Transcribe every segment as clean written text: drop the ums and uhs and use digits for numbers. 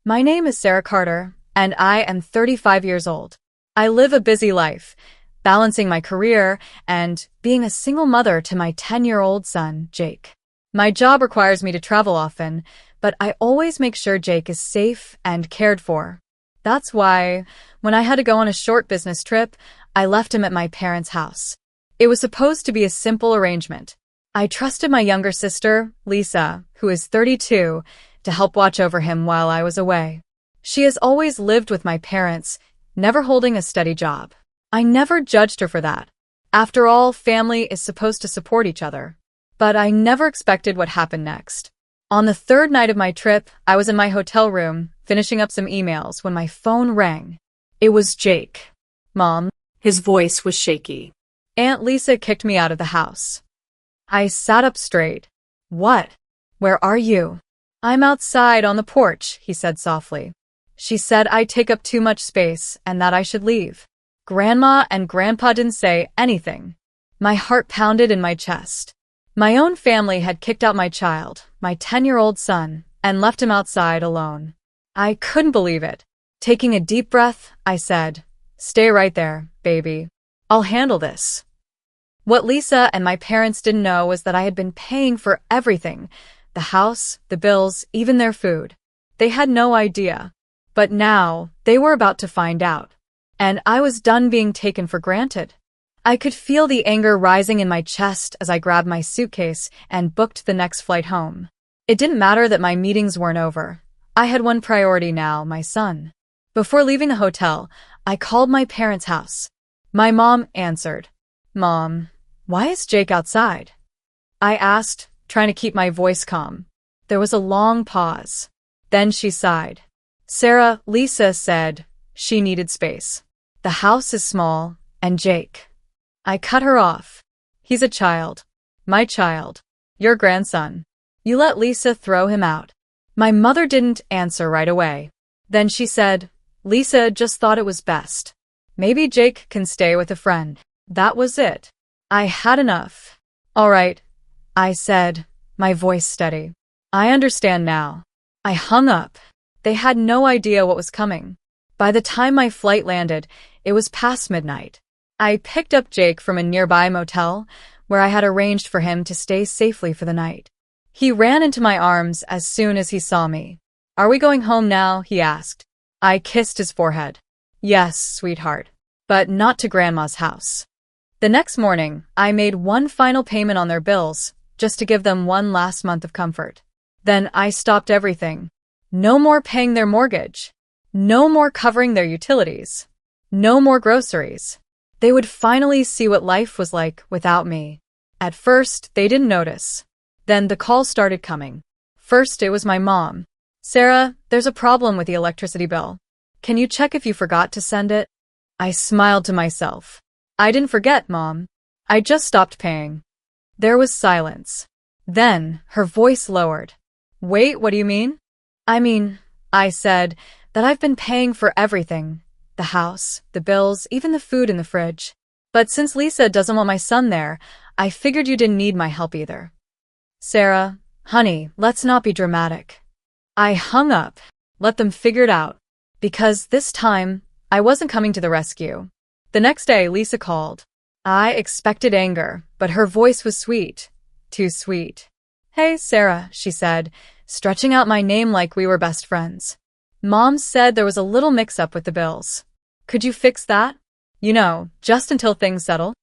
My name is Sarah Carter, and I am 35 years old. I live a busy life, balancing my career and being a single mother to my 10-year-old son, Jake. My job requires me to travel often, but I always make sure Jake is safe and cared for. That's why, when I had to go on a short business trip, I left him at my parents' house. It was supposed to be a simple arrangement. I trusted my younger sister, Lisa, who is 32, to help watch over him while I was away. She has always lived with my parents, never holding a steady job. I never judged her for that. After all, family is supposed to support each other. But I never expected what happened next. On the third night of my trip, I was in my hotel room, finishing up some emails when my phone rang. It was Jake. Mom. His voice was shaky. Aunt Lisa kicked me out of the house. I sat up straight. What? Where are you? I'm outside on the porch, he said softly. She said I take up too much space and that I should leave. Grandma and Grandpa didn't say anything. My heart pounded in my chest. My own family had kicked out my child, my 10-year-old son, and left him outside alone. I couldn't believe it. Taking a deep breath, I said, "Stay right there, baby. I'll handle this." What Lisa and my parents didn't know was that I had been paying for everything, the house, the bills, even their food. They had no idea. But now, they were about to find out. And I was done being taken for granted. I could feel the anger rising in my chest as I grabbed my suitcase and booked the next flight home. It didn't matter that my meetings weren't over. I had one priority now, my son. Before leaving the hotel, I called my parents' house. My mom answered. "Mom, why is Jake outside?" I asked, trying to keep my voice calm. There was a long pause. Then she sighed. "Sarah, Lisa said she needed space. The house is small, and Jake." I cut her off. "He's a child. My child. Your grandson. You let Lisa throw him out." My mother didn't answer right away. Then she said, "Lisa just thought it was best. Maybe Jake can stay with a friend." That was it. I had enough. "All right," I said, my voice steady. "I understand now." I hung up. They had no idea what was coming. By the time my flight landed, it was past midnight. I picked up Jake from a nearby motel, where I had arranged for him to stay safely for the night. He ran into my arms as soon as he saw me. "Are we going home now?" he asked. I kissed his forehead. "Yes, sweetheart. But not to Grandma's house." The next morning, I made one final payment on their bills, just to give them one last month of comfort. Then I stopped everything. No more paying their mortgage. No more covering their utilities. No more groceries. They would finally see what life was like without me. At first, they didn't notice. Then the calls started coming. First, it was my mom. "Sarah, there's a problem with the electricity bill. Can you check if you forgot to send it?" I smiled to myself. "I didn't forget, Mom. I just stopped paying." There was silence. Then, her voice lowered. "Wait, what do you mean?" I said, that I've been paying for everything. The house, the bills, even the food in the fridge. But since Lisa doesn't want my son there, I figured you didn't need my help either. "Sarah, honey, let's not be dramatic." I hung up. Let them figure it out. Because this time, I wasn't coming to the rescue. The next day, Lisa called. I expected anger, but her voice was sweet. Too sweet. "Hey, Sarah," she said, stretching out my name like we were best friends. "Mom said there was a little mix-up with the bills. Could you fix that? Just until things settle?"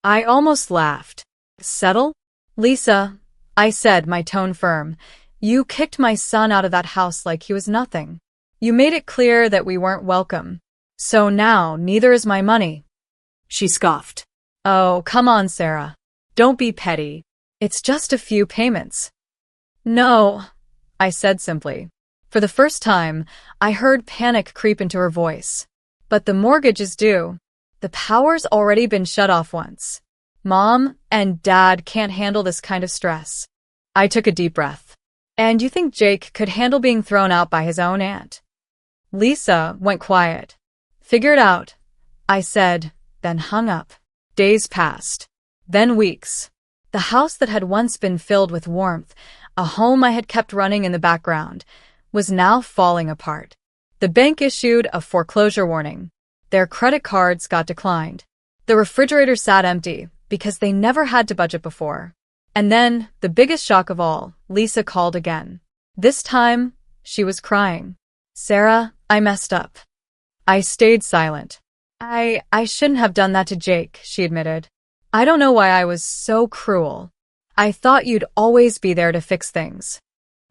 I almost laughed. "Settle?" "Lisa," I said, my tone firm, "you kicked my son out of that house like he was nothing. You made it clear that we weren't welcome. So now neither is my money." She scoffed. "Oh, come on, Sarah. Don't be petty. It's just a few payments." "No," I said simply. For the first time, I heard panic creep into her voice. "But the mortgage is due. The power's already been shut off once. Mom and Dad can't handle this kind of stress." I took a deep breath. "And you think Jake could handle being thrown out by his own aunt?" Lisa went quiet. "Figure it out," I said, then hung up. Days passed. Then weeks. The house that had once been filled with warmth, a home I had kept running in the background, was now falling apart. The bank issued a foreclosure warning. Their credit cards got declined. The refrigerator sat empty because they never had to budget before. And then, the biggest shock of all, Lisa called again. This time, she was crying. Sarah, I messed up. I stayed silent. I shouldn't have done that to Jake, she admitted. I don't know why I was so cruel. I thought you'd always be there to fix things.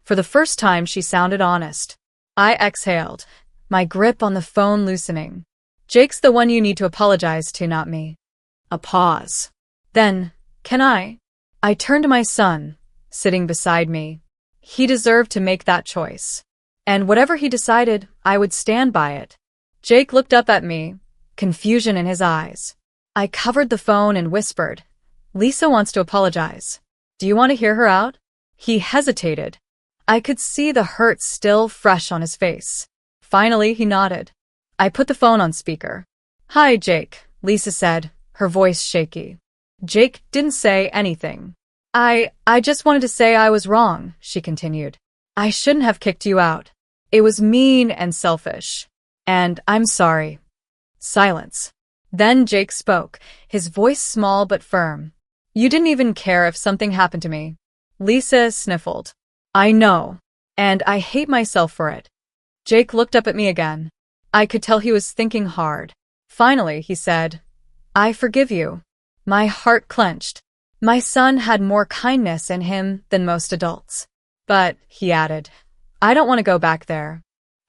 For the first time, she sounded honest. I exhaled, my grip on the phone loosening. Jake's the one you need to apologize to, not me. A pause. Then, can I? I turned to my son, sitting beside me. He deserved to make that choice. And whatever he decided, I would stand by it. Jake looked up at me, confusion in his eyes. I covered the phone and whispered, Lisa wants to apologize. Do you want to hear her out? He hesitated. I could see the hurt still fresh on his face. Finally, he nodded. I put the phone on speaker. Hi, Jake, Lisa said, her voice shaky. Jake didn't say anything. I just wanted to say I was wrong, she continued. I shouldn't have kicked you out. It was mean and selfish. And I'm sorry. Silence. Then Jake spoke, his voice small but firm. You didn't even care if something happened to me. Lisa sniffled. I know. And I hate myself for it. Jake looked up at me again. I could tell he was thinking hard. Finally, he said, I forgive you. My heart clenched. My son had more kindness in him than most adults. But, he added, I don't want to go back there.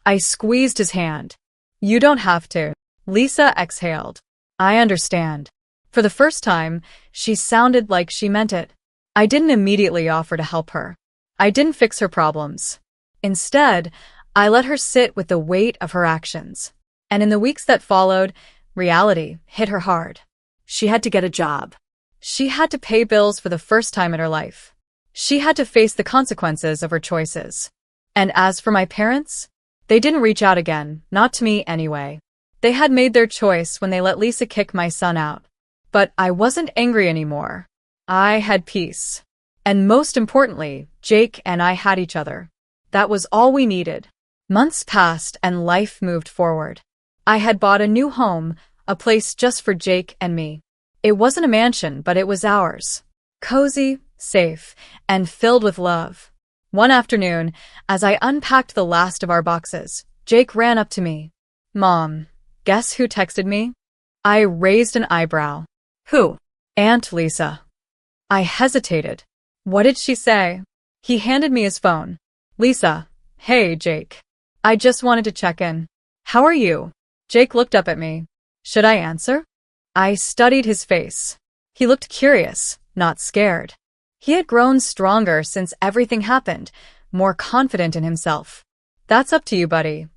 I squeezed his hand. You don't have to. Lisa exhaled. I understand. For the first time, she sounded like she meant it. I didn't immediately offer to help her. I didn't fix her problems. Instead, I let her sit with the weight of her actions. And in the weeks that followed, reality hit her hard. She had to get a job. She had to pay bills for the first time in her life. She had to face the consequences of her choices. And as for my parents, they didn't reach out again, not to me anyway. They had made their choice when they let Lisa kick my son out. But I wasn't angry anymore. I had peace. And most importantly, Jake and I had each other. That was all we needed. Months passed and life moved forward. I had bought a new home, a place just for Jake and me. It wasn't a mansion, but it was ours. Cozy, safe, and filled with love. One afternoon, as I unpacked the last of our boxes, Jake ran up to me. Mom, guess who texted me? I raised an eyebrow. Who? Aunt Lisa. I hesitated. What did she say? He handed me his phone. Lisa, hey, Jake. I just wanted to check in. How are you? Jake looked up at me. Should I answer? I studied his face. He looked curious, not scared. He had grown stronger since everything happened, more confident in himself. That's up to you, buddy,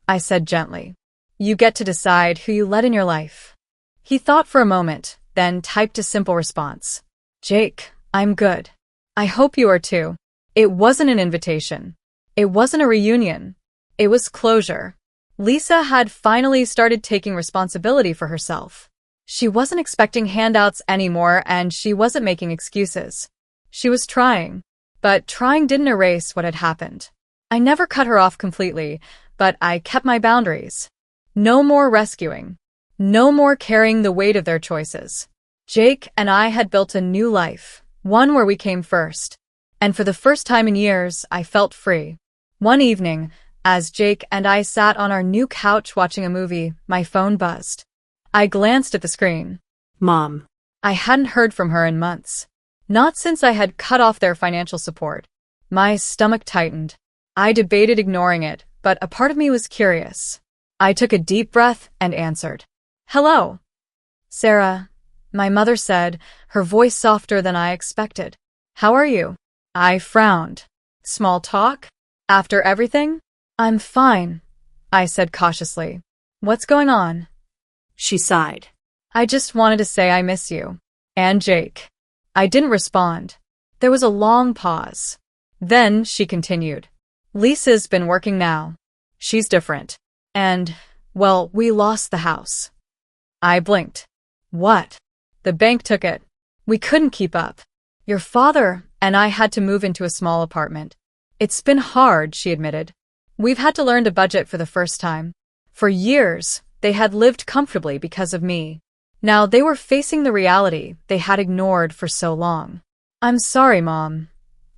I said gently. You get to decide who you let in your life. He thought for a moment, then typed a simple response. Jake, I'm good. I hope you are too. It wasn't an invitation. It wasn't a reunion. It was closure. Lisa had finally started taking responsibility for herself. She wasn't expecting handouts anymore, and she wasn't making excuses. She was trying. But trying didn't erase what had happened. I never cut her off completely, but I kept my boundaries. No more rescuing. No more carrying the weight of their choices. Jake and I had built a new life, one where we came first. And for the first time in years, I felt free. One evening, as Jake and I sat on our new couch watching a movie, my phone buzzed. I glanced at the screen. Mom. I hadn't heard from her in months. Not since I had cut off their financial support. My stomach tightened. I debated ignoring it, but a part of me was curious. I took a deep breath and answered. Hello. Sarah, my mother said, her voice softer than I expected. How are you? I frowned. Small talk? After everything? I'm fine, I said cautiously. What's going on? She sighed. I just wanted to say I miss you. And Jake. I didn't respond. There was a long pause. Then she continued. Lisa's been working now. She's different. And, well, we lost the house. I blinked. What? The bank took it. We couldn't keep up. Your father and I had to move into a small apartment. It's been hard, she admitted. We've had to learn to budget for the first time. For years, they had lived comfortably because of me. Now they were facing the reality they had ignored for so long. I'm sorry, Mom,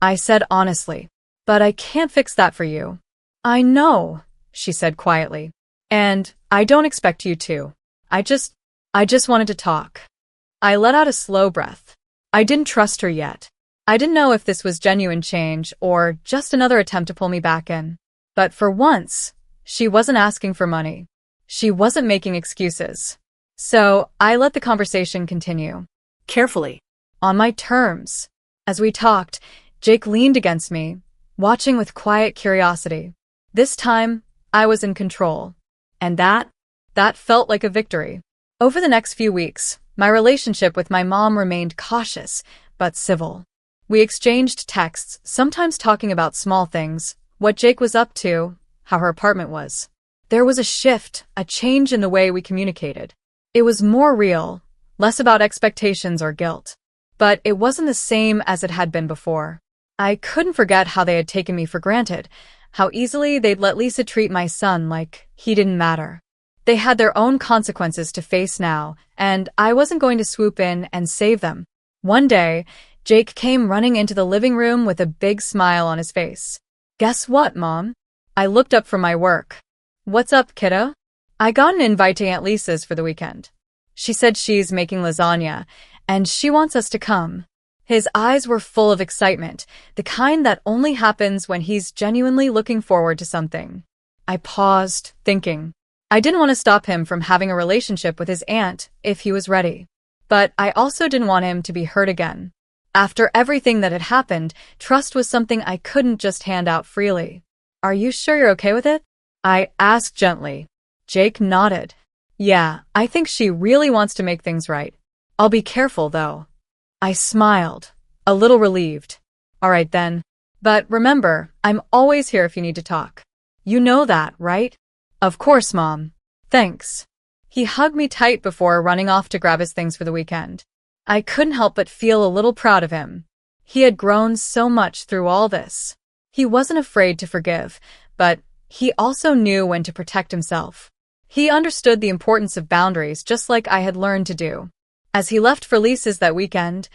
I said honestly, but I can't fix that for you. I know, she said quietly. And I don't expect you to. I just wanted to talk. I let out a slow breath. I didn't trust her yet. I didn't know if this was genuine change or just another attempt to pull me back in. But for once, she wasn't asking for money. She wasn't making excuses. So I let the conversation continue. Carefully. On my terms. As we talked, Jake leaned against me, watching with quiet curiosity. This time, I was in control. And that felt like a victory. Over the next few weeks, my relationship with my mom remained cautious, but civil. We exchanged texts, sometimes talking about small things, what Jake was up to, how her apartment was. There was a shift, a change in the way we communicated. It was more real, less about expectations or guilt. But it wasn't the same as it had been before. I couldn't forget how they had taken me for granted, how easily they'd let Lisa treat my son like he didn't matter. They had their own consequences to face now, and I wasn't going to swoop in and save them. One day, Jake came running into the living room with a big smile on his face. Guess what, Mom? I looked up from my work. What's up, kiddo? I got an invite to Aunt Lisa's for the weekend. She said she's making lasagna, and she wants us to come. His eyes were full of excitement, the kind that only happens when he's genuinely looking forward to something. I paused, thinking. I didn't want to stop him from having a relationship with his aunt if he was ready. But I also didn't want him to be hurt again. After everything that had happened, trust was something I couldn't just hand out freely. Are you sure you're okay with it? I asked gently. Jake nodded. Yeah, I think she really wants to make things right. I'll be careful, though. I smiled, a little relieved. All right, then. But remember, I'm always here if you need to talk. You know that, right? Of course, Mom. Thanks. He hugged me tight before running off to grab his things for the weekend. I couldn't help but feel a little proud of him. He had grown so much through all this. He wasn't afraid to forgive, but he also knew when to protect himself. He understood the importance of boundaries just like I had learned to do. As he left for Lisa's that weekend,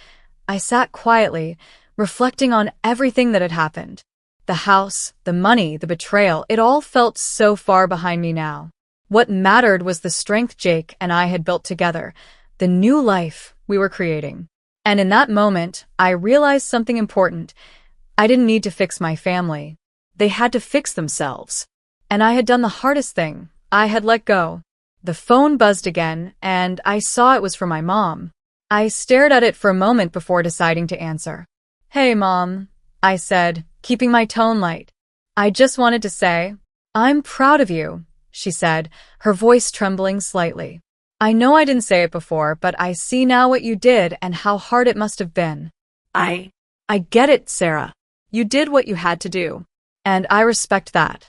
I sat quietly, reflecting on everything that had happened. The house, the money, the betrayal, it all felt so far behind me now. What mattered was the strength Jake and I had built together, the new life we were creating. And in that moment, I realized something important. I didn't need to fix my family. They had to fix themselves. And I had done the hardest thing. I had let go. The phone buzzed again, and I saw it was from my mom. I stared at it for a moment before deciding to answer. Hey, Mom, I said, keeping my tone light. I just wanted to say, I'm proud of you, she said, her voice trembling slightly. I know I didn't say it before, but I see now what you did and how hard it must have been. I get it, Sarah. You did what you had to do. And I respect that.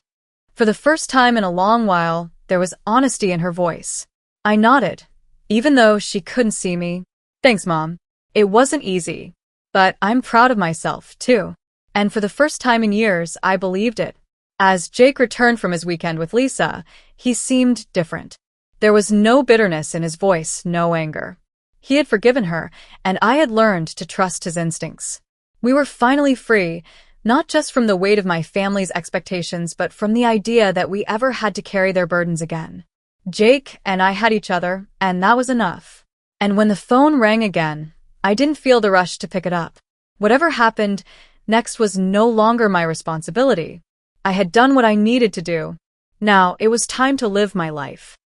For the first time in a long while, there was honesty in her voice. I nodded, even though she couldn't see me. Thanks, Mom. It wasn't easy. But I'm proud of myself, too. And for the first time in years, I believed it. As Jake returned from his weekend with Lisa, he seemed different. There was no bitterness in his voice, no anger. He had forgiven her, and I had learned to trust his instincts. We were finally free, not just from the weight of my family's expectations, but from the idea that we ever had to carry their burdens again. Jake and I had each other, and that was enough. And when the phone rang again, I didn't feel the rush to pick it up. Whatever happened next was no longer my responsibility. I had done what I needed to do. Now it was time to live my life.